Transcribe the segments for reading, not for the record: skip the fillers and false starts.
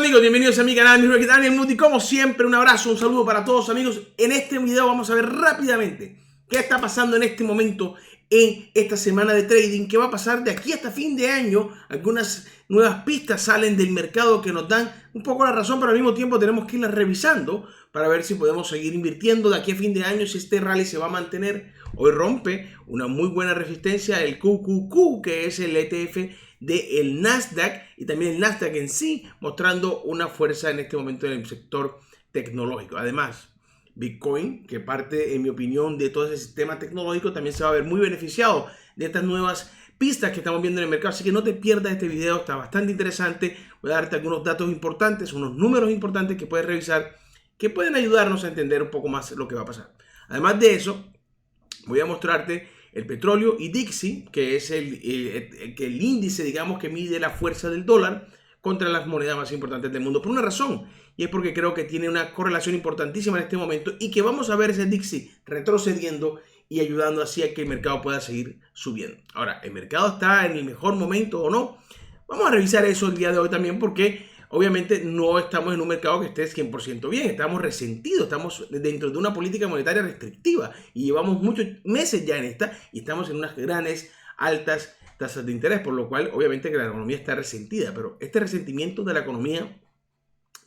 amigos, bienvenidos a mi canal, mi nombre es Daniel Muti. Como siempre, un abrazo, un saludo para todos amigos. En este video vamos a ver rápidamente qué está pasando en este momento en esta semana de trading, qué va a pasar de aquí hasta fin de año. Algunas nuevas pistas salen del mercado que nos dan un poco la razón, pero al mismo tiempo tenemos que irlas revisando para ver si podemos seguir invirtiendo de aquí a fin de año, si este rally se va a mantener. Hoy rompe una muy buena resistencia el QQQ, que es el ETF del Nasdaq, y también el Nasdaq en sí, mostrando una fuerza en este momento en el sector tecnológico. Además, Bitcoin, que parte, en mi opinión, de todo ese sistema tecnológico, también se va a ver muy beneficiado de estas nuevas pistas que estamos viendo en el mercado. Así que no te pierdas este video, está bastante interesante. Voy a darte algunos datos importantes, unos números importantes que puedes revisar, que pueden ayudarnos a entender un poco más lo que va a pasar. Además de eso, voy a mostrarte el petróleo y Dixie, que es el índice, digamos, que mide la fuerza del dólar contra las monedas más importantes del mundo, por una razón, y es porque creo que tiene una correlación importantísima en este momento y que vamos a ver ese Dixie retrocediendo y ayudando así a que el mercado pueda seguir subiendo. Ahora, ¿el mercado está en el mejor momento o no? Vamos a revisar eso el día de hoy también, porque obviamente no estamos en un mercado que esté 100% bien, estamos resentidos, estamos dentro de una política monetaria restrictiva y llevamos muchos meses ya en esta y estamos en unas grandes, altas tasas de interés, por lo cual obviamente que la economía está resentida, pero este resentimiento de la economía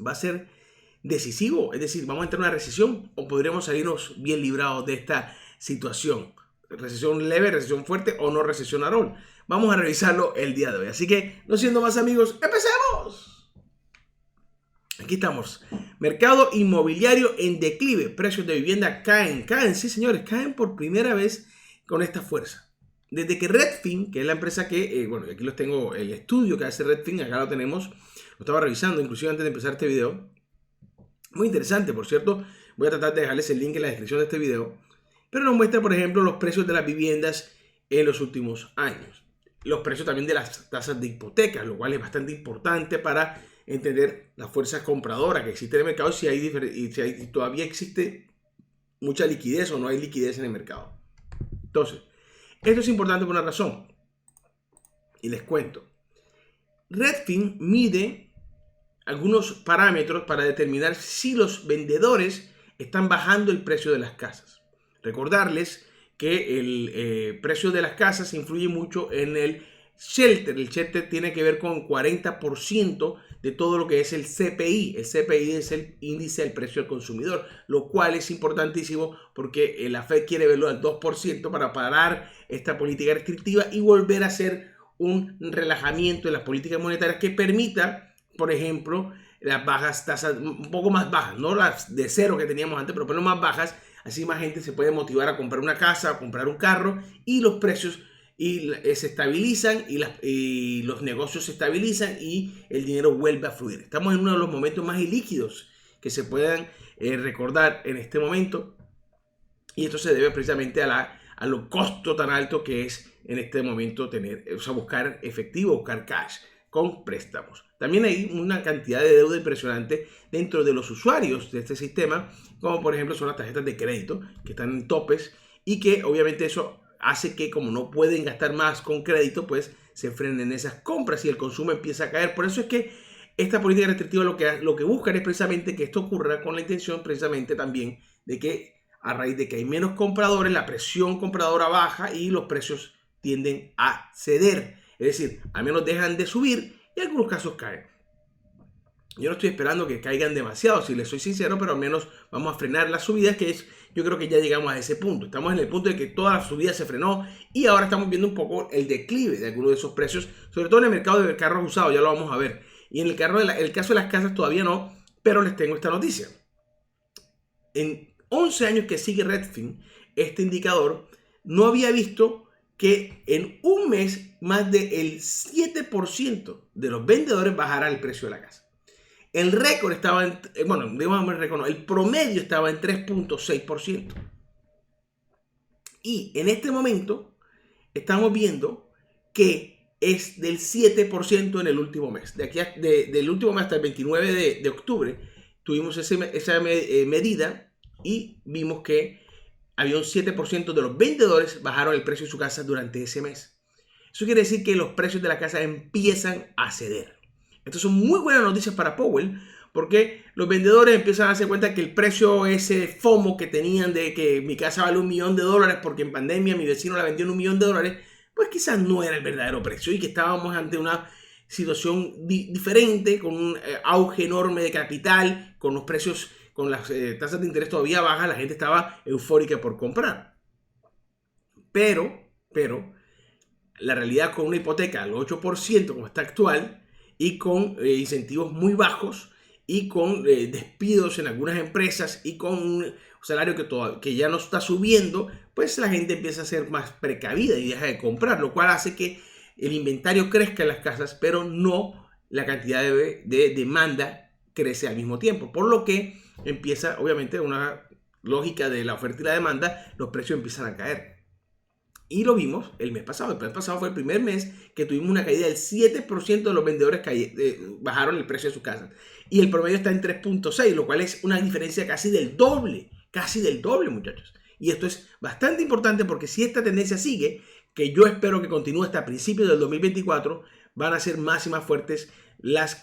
va a ser decisivo, es decir, vamos a entrar en una recesión o podremos salirnos bien librados de esta situación. Recesión leve, recesión fuerte o no recesión at all. Vamos a revisarlo el día de hoy, así que no siendo más amigos, ¡empecemos! Aquí estamos. Mercado inmobiliario en declive. Precios de vivienda caen. Sí señores, caen por primera vez con esta fuerza. Desde que Redfin, que es la empresa que, bueno, aquí los tengo, el estudio que hace Redfin, acá lo tenemos, lo estaba revisando inclusive antes de empezar este video. Muy interesante, por cierto. Voy a tratar de dejarles el link en la descripción de este video. Pero nos muestra, por ejemplo, los precios de las viviendas en los últimos años. Los precios también de las tasas de hipotecas, lo cual es bastante importante para entender la fuerza compradora que existe en el mercado y si todavía existe mucha liquidez o no hay liquidez en el mercado. Entonces, esto es importante por una razón. Y les cuento. Redfin mide algunos parámetros para determinar si los vendedores están bajando el precio de las casas. Recordarles que el precio de las casas influye mucho en el shelter. El shelter tiene que ver con 40% de todo lo que es el CPI. El CPI es el índice del precio al consumidor, lo cual es importantísimo porque la Fed quiere verlo al 2% para parar esta política restrictiva y volver a hacer un relajamiento en las políticas monetarias que permita, por ejemplo, las bajas tasas, un poco más bajas, no las de cero que teníamos antes, pero más bajas. Así más gente se puede motivar a comprar una casa, a comprar un carro y los precios se estabilizan y los negocios se estabilizan y el dinero vuelve a fluir. Estamos en uno de los momentos más ilíquidos que se puedan recordar en este momento y esto se debe precisamente a lo costo tan alto que es en este momento buscar efectivo, buscar cash con préstamos. También hay una cantidad de deuda impresionante dentro de los usuarios de este sistema, como por ejemplo son las tarjetas de crédito que están en topes y que obviamente eso hace que como no pueden gastar más con crédito, pues se frenen esas compras y el consumo empieza a caer. Por eso es que esta política restrictiva lo que buscan es precisamente que esto ocurra con la intención precisamente también de que a raíz de que hay menos compradores, la presión compradora baja y los precios tienden a ceder. Es decir, al menos dejan de subir y en algunos casos caen. Yo no estoy esperando que caigan demasiado, si les soy sincero, pero al menos vamos a frenar las subidas, yo creo que ya llegamos a ese punto. Estamos en el punto de que toda la subida se frenó y ahora estamos viendo un poco el declive de algunos de esos precios, sobre todo en el mercado de carros usados, ya lo vamos a ver. Y en el caso de las casas todavía no, pero les tengo esta noticia. En 11 años que sigue Redfin, este indicador no había visto que en un mes más del 7% de los vendedores bajara el precio de la casa. El récord estaba el promedio estaba en 3.6%. Y en este momento estamos viendo que es del 7% en el último mes. Del último mes hasta el 29 de octubre tuvimos esa medida y vimos que había un 7% de los vendedores bajaron el precio de su casa durante ese mes. Eso quiere decir que los precios de la casa empiezan a ceder. Estas son muy buenas noticias para Powell, porque los vendedores empiezan a darse cuenta que el precio, ese FOMO que tenían de que mi casa vale $1 millón porque en pandemia mi vecino la vendió en $1 millón, pues quizás no era el verdadero precio y que estábamos ante una situación diferente, con un auge enorme de capital, con los precios, con las tasas de interés todavía bajas, la gente estaba eufórica por comprar. Pero, la realidad con una hipoteca al 8% como está actual y con incentivos muy bajos y con despidos en algunas empresas y con un salario que ya no está subiendo, pues la gente empieza a ser más precavida y deja de comprar, lo cual hace que el inventario crezca en las casas, pero no la cantidad de demanda crece al mismo tiempo, por lo que empieza obviamente una lógica de la oferta y la demanda, los precios empiezan a caer. Y lo vimos el mes pasado. El mes pasado fue el primer mes que tuvimos una caída del 7% de los vendedores bajaron el precio de sus casas. Y el promedio está en 3.6, lo cual es una diferencia casi del doble, muchachos. Y esto es bastante importante porque si esta tendencia sigue, que yo espero que continúe hasta principios del 2024, van a ser más y más fuertes las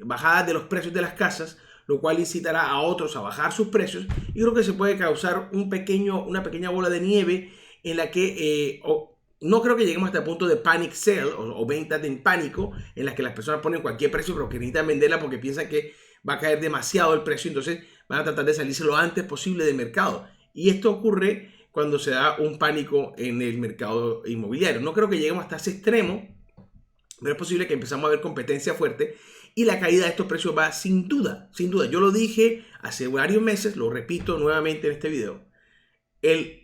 bajadas de los precios de las casas, lo cual incitará a otros a bajar sus precios. Y creo que se puede causar una pequeña bola de nieve en la que no creo que lleguemos hasta el punto de panic sale o ventas en pánico, en las que las personas ponen cualquier precio pero que necesitan venderla porque piensan que va a caer demasiado el precio, entonces van a tratar de salirse lo antes posible del mercado. Y esto ocurre cuando se da un pánico en el mercado inmobiliario. No creo que lleguemos hasta ese extremo, pero es posible que empezamos a ver competencia fuerte y la caída de estos precios va sin duda. Yo lo dije hace varios meses, lo repito nuevamente en este video. El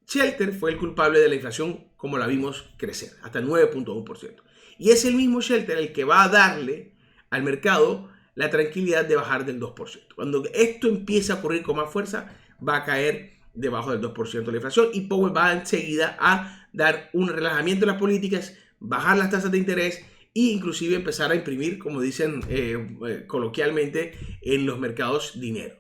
shelter fue el culpable de la inflación como la vimos crecer, hasta el 9.1%. Y es el mismo shelter el que va a darle al mercado la tranquilidad de bajar del 2%. Cuando esto empiece a ocurrir con más fuerza, va a caer debajo del 2% de la inflación y Powell va enseguida a dar un relajamiento en las políticas, bajar las tasas de interés e inclusive empezar a imprimir, como dicen coloquialmente, en los mercados dinero.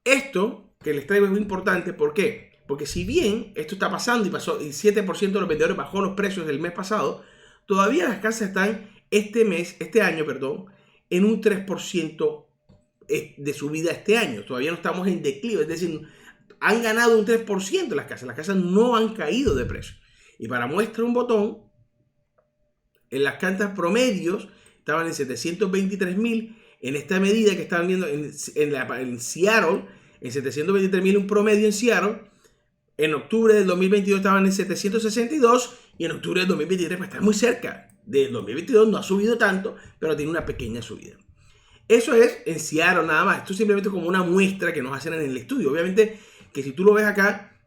Esto que les traigo es muy importante, ¿por qué? Porque si bien esto está pasando y pasó, y 7% de los vendedores bajó los precios del mes pasado, todavía las casas están este año, en un 3% de subida este año. Todavía no estamos en declive, es decir, han ganado un 3% las casas no han caído de precio. Y para muestra un botón, en las cantas promedios estaban en 723.000, en esta medida que estaban viendo en Seattle, en 723.000 un promedio en Seattle. En octubre del 2022 estaban en 762 y en octubre del 2023 pues está muy cerca. Del 2022 no ha subido tanto, pero tiene una pequeña subida. Eso es en Seattle nada más. Esto es simplemente como una muestra que nos hacen en el estudio. Obviamente que si tú lo ves acá,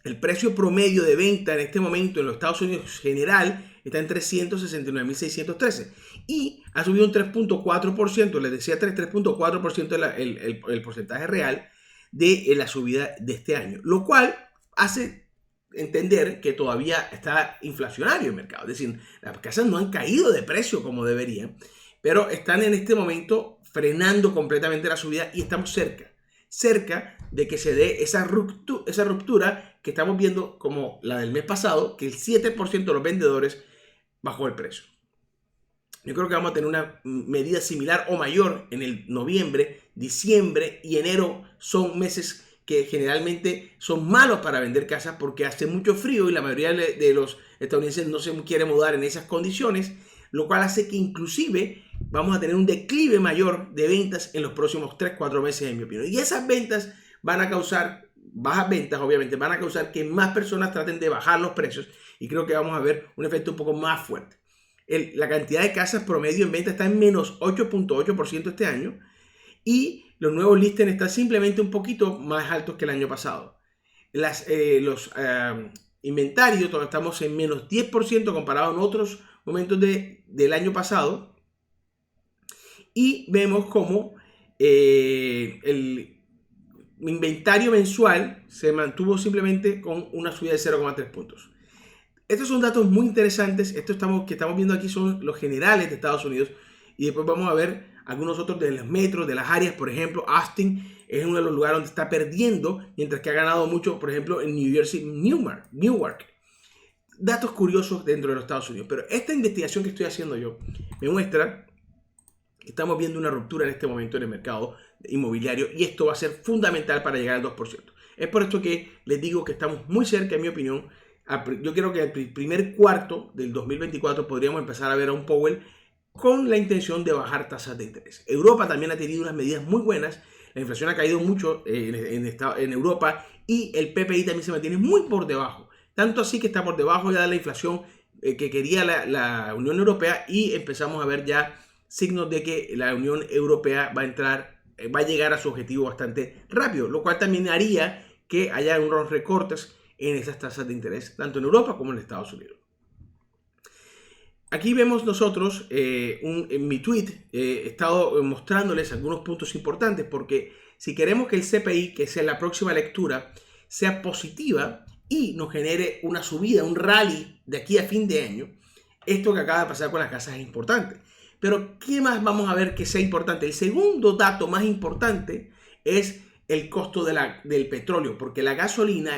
el precio promedio de venta en este momento en los Estados Unidos general está en 369.613 y ha subido un 3.4%, les decía 3.4% el porcentaje real de la subida de este año, lo cual hace entender que todavía está inflacionario el mercado, es decir, las casas no han caído de precio como deberían, pero están en este momento frenando completamente la subida y estamos cerca de que se dé esa ruptura que estamos viendo como la del mes pasado, que el 7% de los vendedores bajó el precio. Yo creo que vamos a tener una medida similar o mayor en el noviembre, diciembre y enero. Son meses que generalmente son malos para vender casas porque hace mucho frío y la mayoría de los estadounidenses no se quiere mudar en esas condiciones, lo cual hace que inclusive vamos a tener un declive mayor de ventas en los próximos 3-4 meses, en mi opinión. Y esas ventas van a causar, bajas ventas obviamente, van a causar que más personas traten de bajar los precios y creo que vamos a ver un efecto un poco más fuerte. La cantidad de casas promedio en venta está en menos 8.8% este año y los nuevos listings están simplemente un poquito más altos que el año pasado. Los inventarios todavía estamos en menos 10% comparado en otros momentos del año pasado y vemos como el inventario mensual se mantuvo simplemente con una subida de 0,3 puntos. Estos son datos muy interesantes. Estos que estamos viendo aquí son los generales de Estados Unidos y después vamos a ver algunos otros de los metros, de las áreas. Por ejemplo, Austin es uno de los lugares donde está perdiendo, mientras que ha ganado mucho, por ejemplo, en New Jersey, Newark. datos curiosos dentro de los Estados Unidos. Pero esta investigación que estoy haciendo yo me muestra que estamos viendo una ruptura en este momento en el mercado inmobiliario y esto va a ser fundamental para llegar al 2%. Es por esto que les digo que estamos muy cerca, en mi opinión. Yo creo que el primer cuarto del 2024 podríamos empezar a ver a un Powell con la intención de bajar tasas de interés. Europa también ha tenido unas medidas muy buenas. La inflación ha caído mucho en Europa y el PPI también se mantiene muy por debajo. Tanto así que está por debajo ya de la inflación que quería la Unión Europea y empezamos a ver ya signos de que la Unión Europea va a llegar a su objetivo bastante rápido, lo cual también haría que haya unos recortes en esas tasas de interés, tanto en Europa como en Estados Unidos. Aquí vemos nosotros, en mi tweet, he estado mostrándoles algunos puntos importantes porque si queremos que el CPI, que sea la próxima lectura, sea positiva y nos genere una subida, un rally de aquí a fin de año, esto que acaba de pasar con las casas es importante. Pero, ¿qué más vamos a ver que sea importante? El segundo dato más importante es el costo del petróleo, porque la gasolina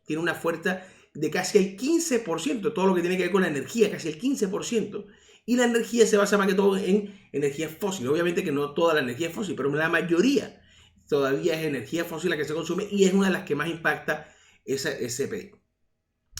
tiene una fuerza de casi el 15%, todo lo que tiene que ver con la energía, casi el 15%, y la energía se basa más que todo en energía fósil. Obviamente que no toda la energía es fósil, pero la mayoría todavía es energía fósil la que se consume y es una de las que más impacta ese CPI.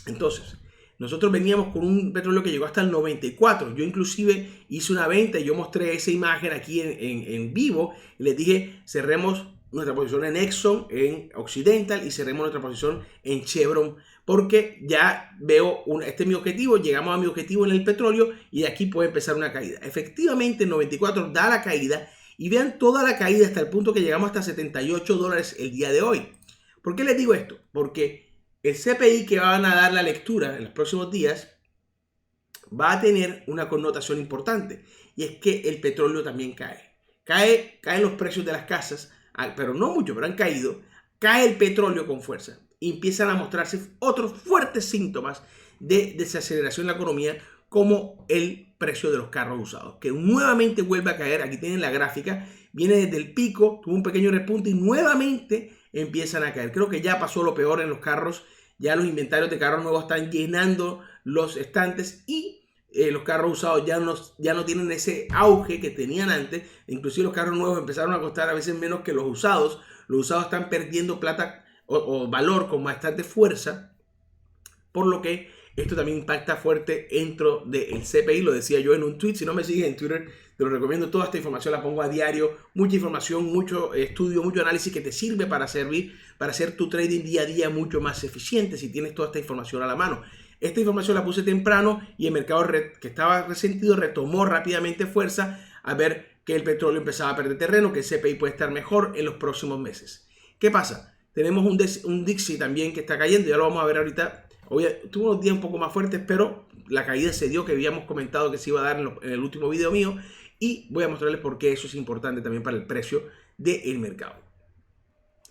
Entonces, nosotros veníamos con un petróleo que llegó hasta el 94. Yo inclusive hice una venta y yo mostré esa imagen aquí en vivo y les dije, cerremos nuestra posición en Exxon, en Occidental y cerremos nuestra posición en Chevron porque ya veo, este es mi objetivo, llegamos a mi objetivo en el petróleo y de aquí puede empezar una caída. Efectivamente, el 94 da la caída y vean toda la caída hasta el punto que llegamos hasta $78 el día de hoy. ¿Por qué les digo esto? Porque el CPI que van a dar la lectura en los próximos días va a tener una connotación importante y es que el petróleo también cae. Caen los precios de las casas, pero no mucho, pero han caído. Cae el petróleo con fuerza y empiezan a mostrarse otros fuertes síntomas de desaceleración en la economía como el precio de los carros usados, que nuevamente vuelve a caer. Aquí tienen la gráfica, viene desde el pico, tuvo un pequeño repunte y nuevamente empiezan a caer. Creo que ya pasó lo peor en los carros. Ya los inventarios de carros nuevos están llenando los estantes y los carros usados ya no tienen ese auge que tenían antes. Inclusive los carros nuevos empezaron a costar a veces menos que los usados. Los usados están perdiendo plata o valor con bastante fuerza, por lo que esto también impacta fuerte dentro del CPI. Lo decía yo en un tweet. Si no me sigues en Twitter, te lo recomiendo. Toda esta información la pongo a diario. Mucha información, mucho estudio, mucho análisis que te sirve para hacer tu trading día a día mucho más eficiente si tienes toda esta información a la mano. Esta información la puse temprano y el mercado que estaba resentido retomó rápidamente fuerza a ver que el petróleo empezaba a perder terreno, que el CPI puede estar mejor en los próximos meses. ¿Qué pasa? Tenemos un Dixie también que está cayendo, ya lo vamos a ver ahorita. Tuvo unos días un poco más fuertes, pero la caída se dio que habíamos comentado que se iba a dar en el último video mío y voy a mostrarles por qué eso es importante también para el precio del mercado.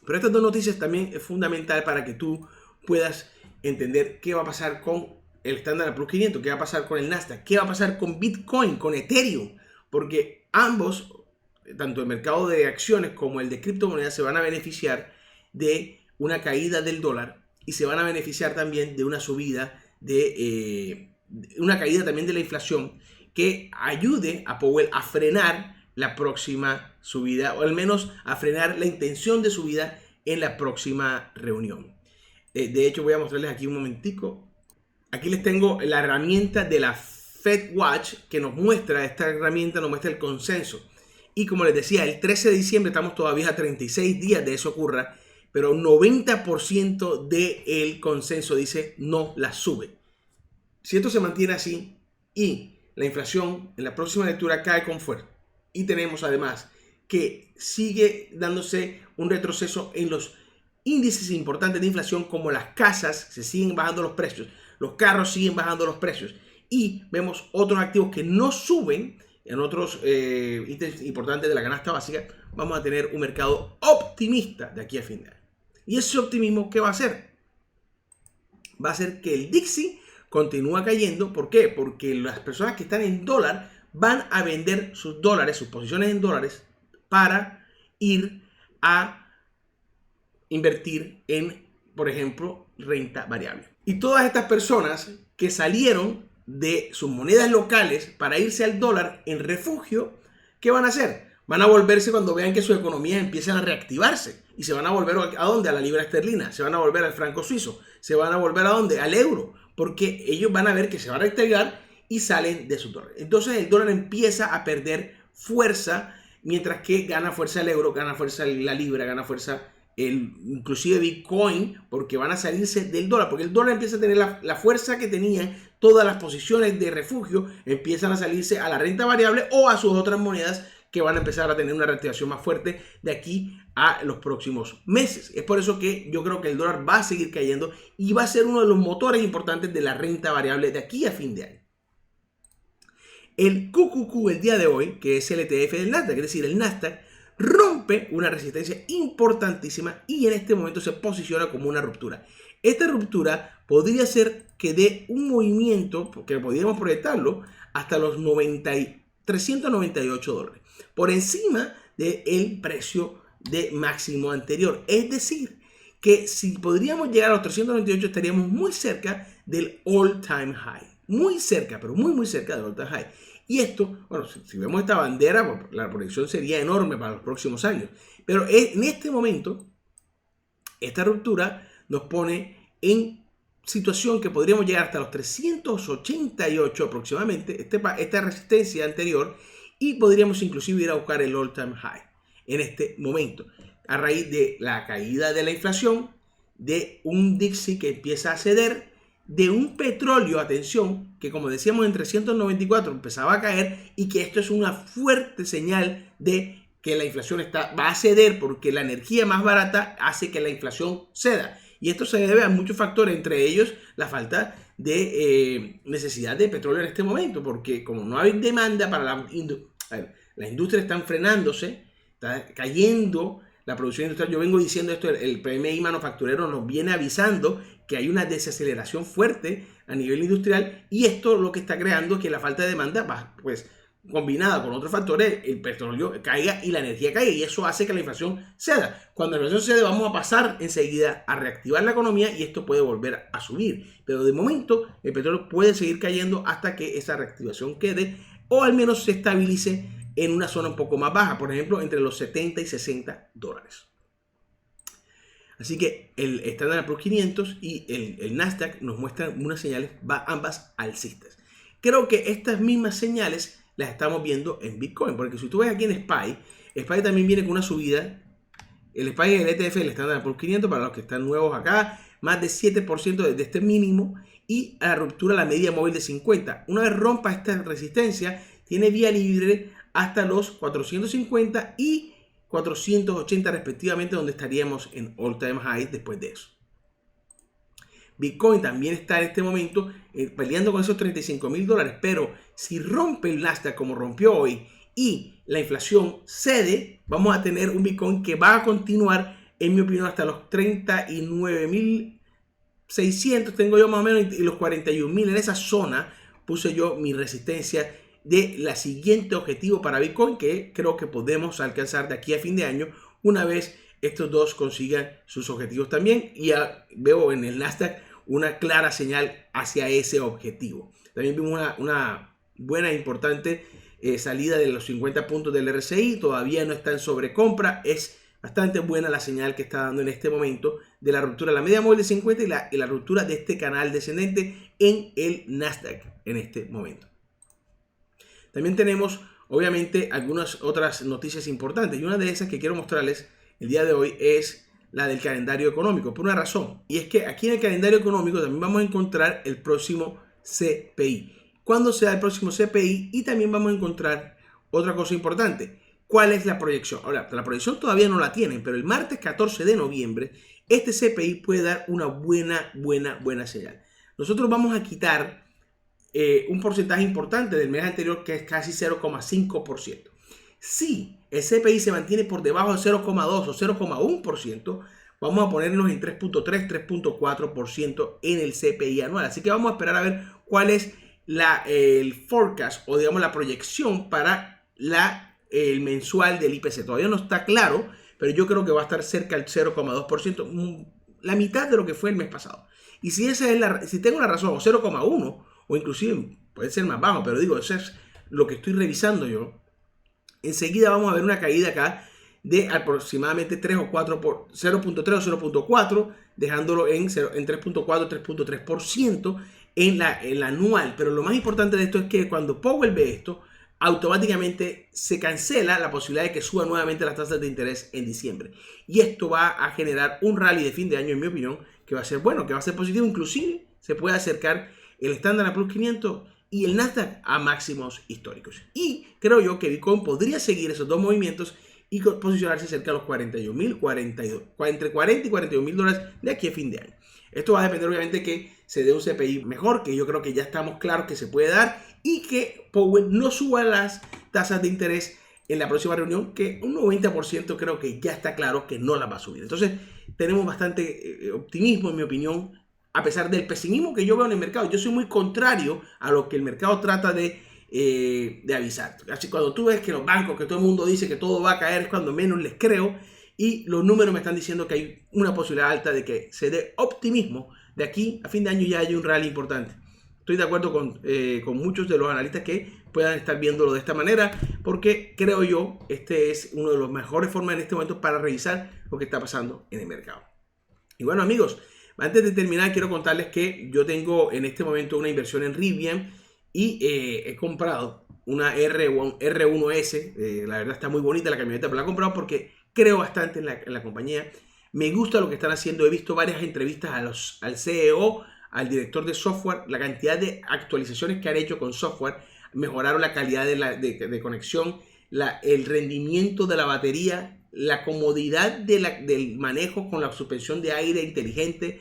Pero estas dos noticias también es fundamental para que tú puedas entender qué va a pasar con el Standard & Poor's 500, qué va a pasar con el Nasdaq, qué va a pasar con Bitcoin, con Ethereum, porque ambos, tanto el mercado de acciones como el de criptomonedas, se van a beneficiar de una caída del dólar y se van a beneficiar también de una subida una caída también de la inflación que ayude a Powell a frenar la próxima subida o al menos a frenar la intención de subida en la próxima reunión. De hecho, voy a mostrarles aquí un momentico. Aquí les tengo la herramienta de la FedWatch que nos muestra, esta herramienta nos muestra el consenso. Y como les decía, el 13 de diciembre estamos todavía a 36 días de eso ocurra, pero 90% del consenso dice no la sube. Si esto se mantiene así y la inflación en la próxima lectura cae con fuerza y tenemos además que sigue dándose un retroceso en los índices importantes de inflación como las casas, se siguen bajando los precios, los carros siguen bajando los precios y vemos otros activos que no suben en otros ítems importantes de la canasta básica, vamos a tener un mercado optimista de aquí a fin de año. Y ese optimismo, ¿qué va a hacer? Va a hacer que el Dixie continúe cayendo. ¿Por qué? Porque las personas que están en dólar van a vender sus dólares, sus posiciones en dólares, para ir a invertir en por ejemplo, renta variable. Y todas estas personas que salieron de sus monedas locales para irse al dólar en refugio, ¿qué van a hacer? Van a volverse cuando vean que sus economías empiezan a reactivarse. Y se van a volver ¿a dónde? A la libra esterlina. Se van a volver al franco suizo. Se van a volver ¿a dónde? Al euro. Porque ellos van a ver que se va a reactivar y salen de su dólar. Entonces el dólar empieza a perder fuerza, mientras que gana fuerza el euro, gana fuerza la libra, gana fuerza inclusive Bitcoin, porque van a salirse del dólar, porque el dólar empieza a tener la fuerza que tenía, todas las posiciones de refugio empiezan a salirse a la renta variable o a sus otras monedas que van a empezar a tener una reactivación más fuerte de aquí a los próximos meses. Es por eso que yo creo que el dólar va a seguir cayendo y va a ser uno de los motores importantes de la renta variable de aquí a fin de año. El QQQ el día de hoy, que es el ETF del Nasdaq, es decir, el Nasdaq, rompe una resistencia importantísima y en este momento se posiciona como una ruptura. Esta ruptura podría ser que dé un movimiento, porque podríamos proyectarlo, hasta los 398 dólares, por encima del precio de máximo anterior. Es decir, que si podríamos llegar a los 398 estaríamos muy cerca del all-time high. Muy cerca, pero muy cerca del all-time high. Y esto, bueno, si vemos esta bandera, la proyección sería enorme para los próximos años. Pero en este momento, esta ruptura nos pone en situación que podríamos llegar hasta los 388 aproximadamente, esta resistencia anterior, y podríamos inclusive ir a buscar el all-time high en este momento, a raíz de la caída de la inflación, de un Dixie que empieza a ceder, de un petróleo, atención, que como decíamos en 394 empezaba a caer y que esto es una fuerte señal de que la inflación va a ceder porque la energía más barata hace que la inflación ceda. Y esto se debe a muchos factores, entre ellos la falta de necesidad de petróleo en este momento, porque como no hay demanda para las industrias están frenándose, está cayendo la producción industrial. Yo vengo diciendo esto, el PMI manufacturero nos viene avisando que hay una desaceleración fuerte a nivel industrial y esto lo que está creando es que la falta de demanda, pues combinada con otros factores, el petróleo caiga y la energía caiga y eso hace que la inflación ceda. Cuando la inflación cede vamos a pasar enseguida a reactivar la economía y esto puede volver a subir. Pero de momento el petróleo puede seguir cayendo hasta que esa reactivación quede o al menos se estabilice en una zona un poco más baja, por ejemplo, entre los 70 y 60 dólares. Así que el Standard & Poor's 500 y el Nasdaq nos muestran unas señales ambas alcistas. Creo que estas mismas señales las estamos viendo en Bitcoin, porque si tú ves aquí en SPY también viene con una subida. El SPY es el ETF del Standard & Poor's 500, para los que están nuevos acá, más de 7% desde este mínimo y a la ruptura la media móvil de 50. Una vez rompa esta resistencia, tiene vía libre hasta los 450 y 480 respectivamente, donde estaríamos en all time high después de eso. Bitcoin también está en este momento peleando con esos 35 mil dólares, pero si rompe el Nasdaq como rompió hoy y la inflación cede, vamos a tener un Bitcoin que va a continuar, en mi opinión, hasta los 39.600, tengo yo más o menos, y los 41.000 en esa zona puse yo mi resistencia de la siguiente objetivo para Bitcoin, que creo que podemos alcanzar de aquí a fin de año una vez estos dos consigan sus objetivos también. Y ya veo en el Nasdaq una clara señal hacia ese objetivo. También vimos una buena e importante salida de los 50 puntos del RSI. Todavía no está en sobrecompra. Es bastante buena la señal que está dando en este momento de la ruptura de la media móvil de 50 y la ruptura de este canal descendente en el Nasdaq en este momento. También tenemos, obviamente, algunas otras noticias importantes. Y una de esas que quiero mostrarles el día de hoy es la del calendario económico, por una razón. Y es que aquí en el calendario económico también vamos a encontrar el próximo CPI. ¿Cuándo se da el próximo CPI? Y también vamos a encontrar otra cosa importante. ¿Cuál es la proyección? Ahora, la proyección todavía no la tienen, pero el martes 14 de noviembre, este CPI puede dar una buena señal. Nosotros vamos a quitar un porcentaje importante del mes anterior, que es casi 0,5%. Si el CPI se mantiene por debajo de 0,2 o 0,1%, vamos a ponernos en 3.3, 3.4% en el CPI anual. Así que vamos a esperar a ver cuál es el forecast o digamos la proyección para el mensual del IPC. Todavía no está claro, pero yo creo que va a estar cerca del 0,2%. la mitad de lo que fue el mes pasado. Y si esa es si tengo la razón, o 0,1, o inclusive puede ser más bajo, pero digo, eso es lo que estoy revisando yo, enseguida vamos a ver una caída acá de aproximadamente 3 o 4 por 0.3 o 0.4, dejándolo en 3.4 3.3% en la anual. Pero lo más importante de esto es que cuando Powell ve esto, automáticamente se cancela la posibilidad de que suba nuevamente las tasas de interés en diciembre. Y esto va a generar un rally de fin de año, en mi opinión, que va a ser bueno, que va a ser positivo. Inclusive se puede acercar el Standard & Poor's 500 y el Nasdaq a máximos históricos. Y creo yo que Bitcoin podría seguir esos dos movimientos y posicionarse cerca de los 41.000, entre 40 y 42.000 dólares de aquí a fin de año. Esto va a depender obviamente que se dé un CPI mejor, que yo creo que ya estamos claros que se puede dar, y que Powell no suba las tasas de interés en la próxima reunión, que un 90% creo que ya está claro que no las va a subir. Entonces tenemos bastante optimismo, en mi opinión, a pesar del pesimismo que yo veo en el mercado. Yo soy muy contrario a lo que el mercado trata de avisar. Así cuando tú ves que los bancos, que todo el mundo dice que todo va a caer, es cuando menos les creo, y los números me están diciendo que hay una posibilidad alta de que se dé optimismo de aquí a fin de año ya hay un rally importante. Estoy de acuerdo con muchos de los analistas que puedan estar viéndolo de esta manera, porque creo yo este es uno de los mejores formas en este momento para revisar lo que está pasando en el mercado. Y bueno, amigos, antes de terminar quiero contarles que yo tengo en este momento una inversión en Rivian y he comprado una R1S. La verdad está muy bonita la camioneta, pero la he comprado porque creo bastante en la compañía. Me gusta lo que están haciendo. He visto varias entrevistas al CEO, al director de software, la cantidad de actualizaciones que han hecho con software, mejoraron la calidad de conexión, el rendimiento de la batería, la comodidad del manejo con la suspensión de aire inteligente.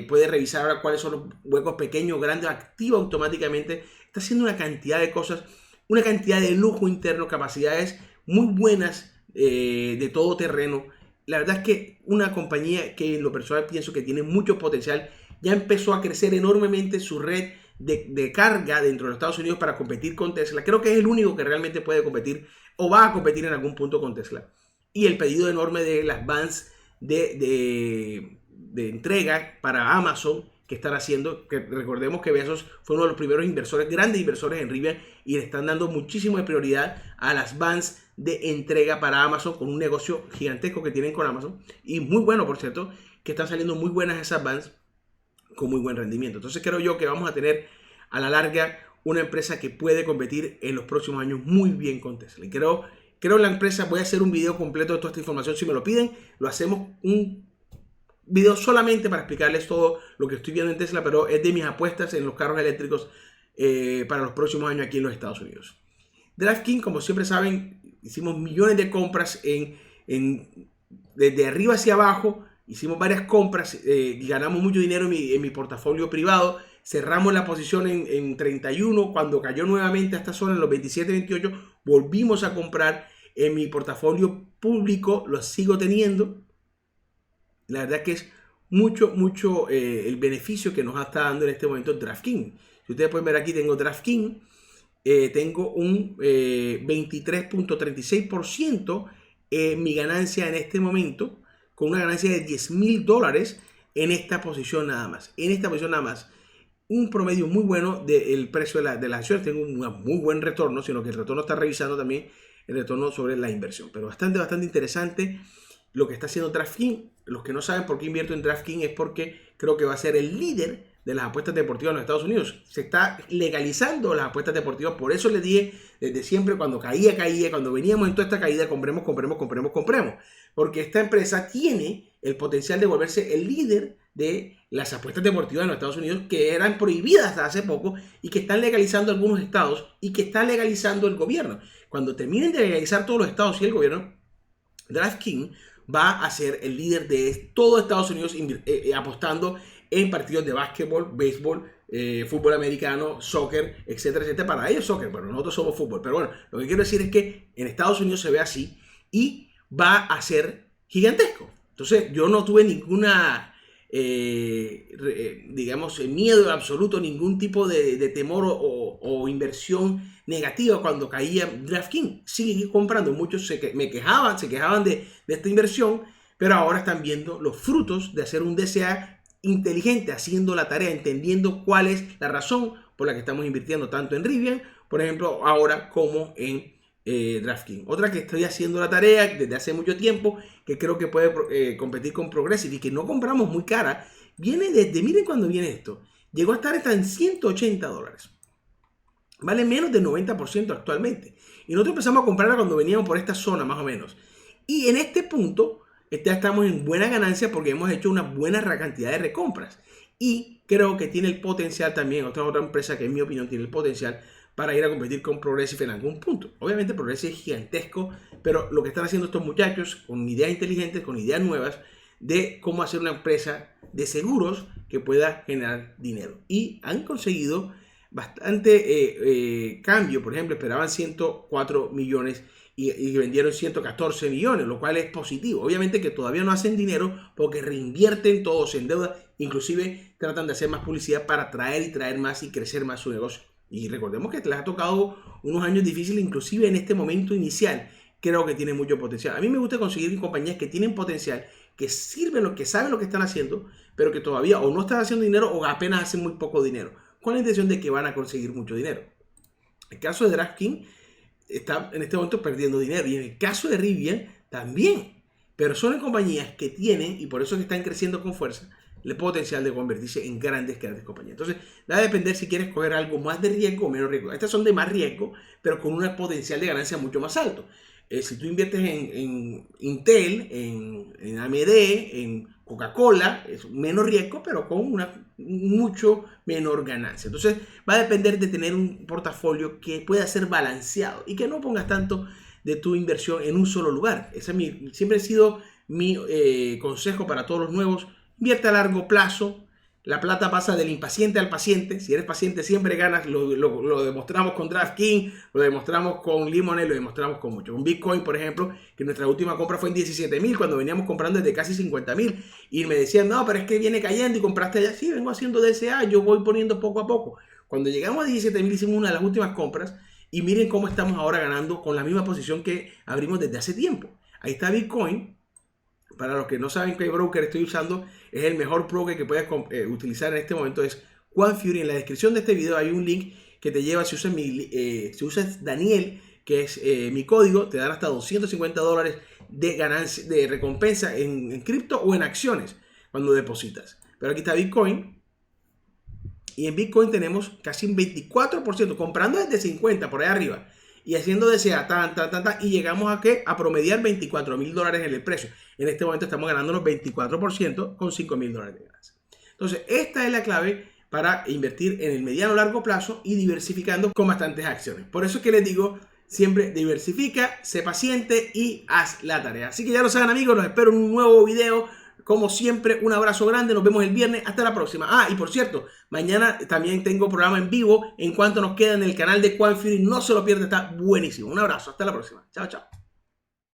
Puede revisar ahora cuáles son los huecos pequeños, grandes, activa automáticamente. Está haciendo una cantidad de cosas, una cantidad de lujo interno, capacidades muy buenas de todo terreno. La verdad es que una compañía que en lo personal pienso que tiene mucho potencial, ya empezó a crecer enormemente su red de carga dentro de los Estados Unidos para competir con Tesla. Creo que es el único que realmente puede competir o va a competir en algún punto con Tesla. Y el pedido enorme de las vans de entrega para Amazon que están haciendo, que recordemos que Bezos fue uno de los primeros inversores, grandes inversores en Rivian, y le están dando muchísimo de prioridad a las vans de entrega para Amazon, con un negocio gigantesco que tienen con Amazon, y muy bueno, por cierto, que están saliendo muy buenas esas vans con muy buen rendimiento. Entonces creo yo que vamos a tener a la larga una empresa que puede competir en los próximos años muy bien con Tesla. Y creo en la empresa. Voy a hacer un video completo de toda esta información si me lo piden. Lo hacemos un video solamente para explicarles todo lo que estoy viendo en Tesla, pero es de mis apuestas en los carros eléctricos para los próximos años aquí en los Estados Unidos. DraftKings, como siempre saben, hicimos millones de compras desde arriba hacia abajo. Hicimos varias compras y ganamos mucho dinero en mi portafolio privado. Cerramos la posición en 31. Cuando cayó nuevamente a esta zona en los 27, 28, volvimos a comprar en mi portafolio público. Lo sigo teniendo. La verdad que es mucho el beneficio que nos está dando en este momento DraftKings. Si ustedes pueden ver aquí, tengo DraftKings. Tengo un 23.36% mi ganancia en este momento, con una ganancia de $10,000 en esta posición nada más. En esta posición nada más. Un promedio muy bueno del precio de las acciones. Tengo un muy buen retorno, sino que el retorno está revisando también el retorno sobre la inversión. Pero bastante interesante lo que está haciendo DraftKings. Los que no saben por qué invierto en DraftKings es porque creo que va a ser el líder de las apuestas deportivas en los Estados Unidos. Se está legalizando las apuestas deportivas. Por eso les dije desde siempre, cuando caía, cuando veníamos en toda esta caída, compremos. Porque esta empresa tiene el potencial de volverse el líder de las apuestas deportivas en los Estados Unidos, que eran prohibidas hasta hace poco y que están legalizando algunos estados y que está legalizando el gobierno. Cuando terminen de legalizar todos los estados y el gobierno, DraftKings va a ser el líder de todo Estados Unidos apostando en partidos de básquetbol, béisbol, fútbol americano, soccer, etcétera, etcétera. Para ellos soccer, pero nosotros somos fútbol. Pero bueno, lo que quiero decir es que en Estados Unidos se ve así y va a ser gigantesco. Entonces yo no tuve ninguna, digamos, miedo absoluto, ningún tipo de temor o inversión negativa cuando caía DraftKings. Sigue comprando. Muchos se quejaban de esta inversión, pero ahora están viendo los frutos de hacer un DCA inteligente, haciendo la tarea, entendiendo cuál es la razón por la que estamos invirtiendo tanto en Rivian, por ejemplo, ahora como en DraftKings. Otra que estoy haciendo la tarea desde hace mucho tiempo, que creo que puede competir con Progressive y que no compramos muy cara, viene desde, miren cuando viene esto, llegó a estar hasta en $180. Vale menos del 90% actualmente. Y nosotros empezamos a comprarla cuando veníamos por esta zona más o menos. Y en este punto ya estamos en buena ganancia porque hemos hecho una buena cantidad de recompras. Y creo que tiene el potencial también, otra empresa que en mi opinión tiene el potencial para ir a competir con Progressive en algún punto. Obviamente Progressive es gigantesco, pero lo que están haciendo estos muchachos con ideas inteligentes, con ideas nuevas de cómo hacer una empresa de seguros que pueda generar dinero. Y han conseguido bastante cambio. Por ejemplo, esperaban 104 millones y vendieron 114 millones, lo cual es positivo. Obviamente que todavía no hacen dinero porque reinvierten todos en deuda, inclusive tratan de hacer más publicidad para traer y traer más y crecer más su negocio. Y recordemos que les ha tocado unos años difíciles, inclusive en este momento inicial. Creo que tiene mucho potencial. A mí me gusta conseguir compañías que tienen potencial, que sirven, que saben lo que están haciendo, pero que todavía o no están haciendo dinero o apenas hacen muy poco dinero, con la intención de que van a conseguir mucho dinero. El caso de DraftKings está en este momento perdiendo dinero, y en el caso de Rivian también, pero son compañías que tienen, y por eso que están creciendo con fuerza, el potencial de convertirse en grandes compañías. Entonces, va a depender si quieres coger algo más de riesgo o menos riesgo. Estas son de más riesgo, pero con un potencial de ganancia mucho más alto. Si tú inviertes en Intel, en AMD, en Coca-Cola, es menos riesgo, pero con una mucho menor ganancia. Entonces, va a depender de tener un portafolio que pueda ser balanceado y que no pongas tanto de tu inversión en un solo lugar. Ese es siempre ha sido mi consejo para todos los nuevos. Invierte a largo plazo. La plata pasa del impaciente al paciente. Si eres paciente siempre ganas. Lo demostramos con DraftKings, lo demostramos con Lemonade, lo demostramos con mucho. Con Bitcoin, por ejemplo, que nuestra última compra fue en 17,000 cuando veníamos comprando desde casi 50,000. Y me decían, no, pero es que viene cayendo y compraste allá. Sí, vengo haciendo DCA, yo voy poniendo poco a poco. Cuando llegamos a 17,000 hicimos una de las últimas compras y miren cómo estamos ahora ganando con la misma posición que abrimos desde hace tiempo. Ahí está Bitcoin. Para los que no saben qué broker estoy usando, es el mejor broker que puedes utilizar en este momento, es OneFury. En la descripción de este video hay un link que te lleva, si usas Daniel, que es mi código, te dan hasta $250 de ganancia, de recompensa en cripto o en acciones cuando depositas. Pero aquí está Bitcoin. Y en Bitcoin tenemos casi un 24%, comprando desde 50 por ahí arriba. Y haciendo DCA, y llegamos a ¿qué? A promediar $24,000 en el precio. En este momento estamos ganando los 24% con $5,000 de ganancia. Entonces, esta es la clave para invertir en el mediano largo plazo y diversificando con bastantes acciones. Por eso es que les digo, siempre diversifica, sé paciente y haz la tarea. Así que ya lo saben, amigos, los espero en un nuevo video. Como siempre, un abrazo grande, nos vemos el viernes, hasta la próxima. Ah, y por cierto, mañana también tengo programa en vivo en cuanto nos queda en el canal de OneFury, no se lo pierda, está buenísimo. Un abrazo, hasta la próxima. Chao, chao.